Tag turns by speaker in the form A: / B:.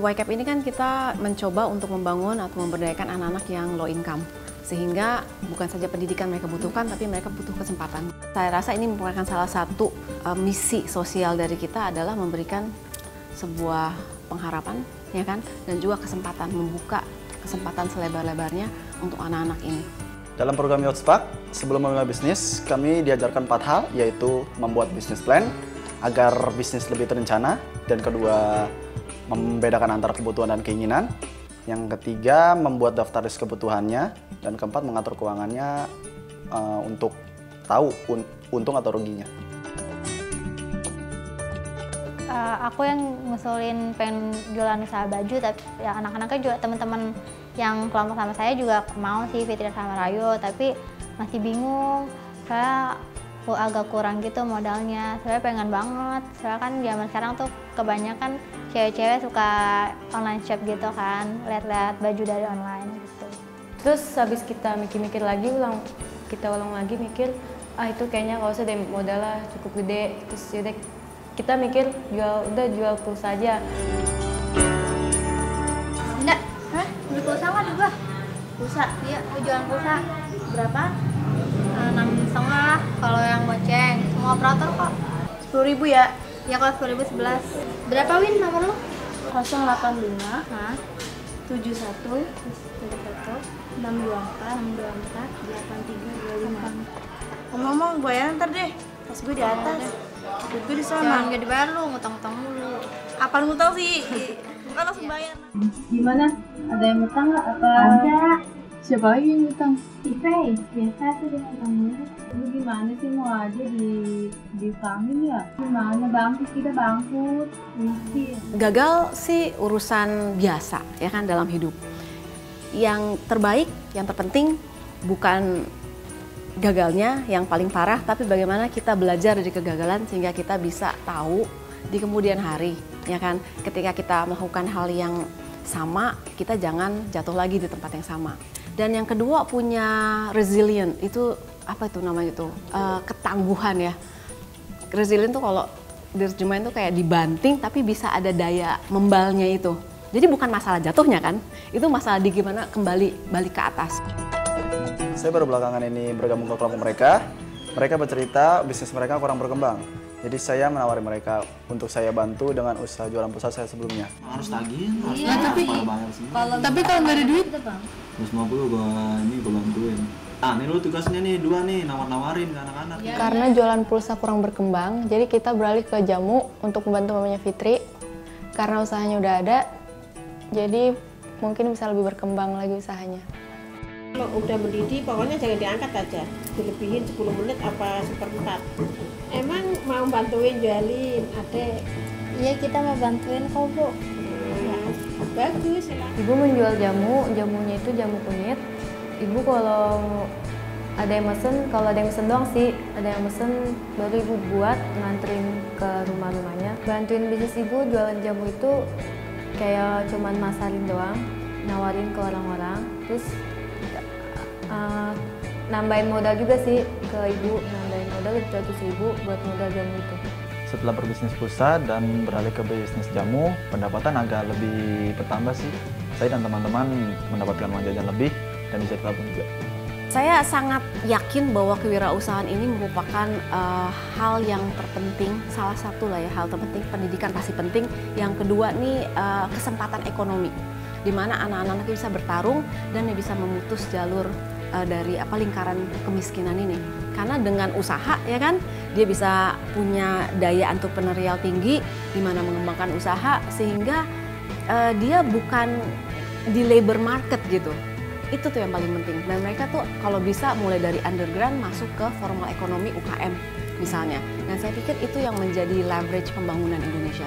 A: YCAP ini kan kita mencoba untuk membangun atau memberdayakan anak-anak yang low income. Sehingga bukan saja pendidikan mereka butuhkan, tapi mereka butuh kesempatan. Saya rasa ini merupakan salah satu misi sosial dari kita adalah memberikan sebuah pengharapan, ya kan, dan juga kesempatan, membuka kesempatan selebar-lebarnya untuk anak-anak ini.
B: Dalam program Youth Spark, sebelum memulai bisnis, kami diajarkan 4 hal, yaitu membuat bisnis plan agar bisnis lebih terencana, dan kedua, membedakan antara kebutuhan dan keinginan. Yang ketiga, membuat daftar list kebutuhannya, dan keempat, mengatur keuangannya untuk tahu untung atau ruginya.
C: Aku yang ngusulin pengen jualan usaha baju, tapi ya anak-anaknya juga teman-teman yang kelompok sama saya juga mau sih Fitri sama Rayu, tapi masih bingung. Saya agak kurang gitu modalnya. Saya pengen banget. Soalnya kan zaman sekarang tuh kebanyakan cewek-cewek suka online shop gitu kan, lihat-lihat baju dari online gitu.
D: Terus habis kita mikir-mikir lagi, kita ulang lagi mikir, itu kayaknya kalau usah deh modalnya cukup gede. Terus yaudah kita mikir jual pulsa aja.
C: Enggak, beli pulsa nggak juga? Pulsa, iya, mau jualan pulsa. Berapa? 6,5 kalau yang goceng. Semua operator kok.
E: 10.000 ya?
C: Ya kalau 10.000 11. Berapa Win nomor lu?
E: 085
C: 71
E: 71 624 8325. Ngomong-ngomong, bayaran ntar deh. Pas gue di atas. Duit gue di sana.
C: Jangan gak dibayar lu, ngutang-ngutang mulu.
E: Apaan ngutang sih? Bukan langsung bayar.
F: Gimana? Ada yang ngutang nggak? Apa?
G: Ada.
F: Siapa lagi yang ngutang?
G: Ipei, biasa tuh dia ngutang mulu. Lu gimana sih mau aja di kami ya? Gimana bangkit, kita bangkrut, miskin.
A: Gagal sih urusan biasa ya kan dalam hidup. Yang terbaik, yang terpenting bukan gagalnya yang paling parah, tapi bagaimana kita belajar dari kegagalan sehingga kita bisa tahu di kemudian hari, ya kan? Ketika kita melakukan hal yang sama, kita jangan jatuh lagi di tempat yang sama. Dan yang kedua punya resilient, itu apa itu namanya itu? Ketangguhan ya. Resilient tuh kalau diterjemahin tuh kayak dibanting tapi bisa ada daya membalnya itu. Jadi bukan masalah jatuhnya kan, itu masalah di gimana kembali balik ke atas.
B: Saya baru belakangan ini bergabung ke kelompok mereka. Mereka bercerita bisnis mereka kurang berkembang. Jadi saya menawari mereka untuk saya bantu dengan usaha jualan pulsa saya sebelumnya.
H: Harus tagihin, harus bayar sih.
F: Tapi kalau nggak ada duit?
H: 150 gue bantuin. Nah, ini lu tugasnya nih 2 nih, nawar-nawarin ke anak-anak.
D: Karena jualan pulsa kurang berkembang, jadi kita beralih ke jamu untuk membantu mamanya Fitri. Karena usahanya udah ada, jadi mungkin bisa lebih berkembang lagi usahanya.
E: Kalau udah mendidih, pokoknya jangan diangkat aja. Dilebihin 10 menit apa 1/4. Emang mau bantuin jualin, adek?
C: Iya, kita mau bantuin kok, Bu.
E: Bagus.
D: Ibu menjual jamunya itu jamu kunyit. Ibu kalau ada yang mesen, kalau ada yang mesen doang sih, ada yang mesen baru ibu buat nganterin ke rumah-rumahnya. Bantuin bisnis ibu jualan jamu itu kayak cuman masarin doang, nawarin ke orang-orang, terus nambahin modal juga sih ke ibu, nambahin modal 100.000 buat modal jamu itu.
B: Setelah berbisnis pulsa dan beralih ke bisnis jamu, pendapatan agak lebih bertambah sih. Saya dan teman-teman mendapatkan uang jajan lebih dan bisa ditabung juga.
A: Saya sangat yakin bahwa kewirausahaan ini merupakan hal yang terpenting, salah satu lah ya hal terpenting. Pendidikan pasti penting. Yang kedua nih kesempatan ekonomi, di mana anak-anak bisa bertarung dan bisa memutus jalur dari lingkaran kemiskinan ini. Karena dengan usaha ya kan, dia bisa punya daya entrepreneurial tinggi, di mana mengembangkan usaha sehingga dia bukan di labor market gitu. Itu tuh yang paling penting. Dan mereka tuh kalau bisa mulai dari underground masuk ke formal ekonomi UKM misalnya. Dan saya pikir itu yang menjadi leverage pembangunan Indonesia.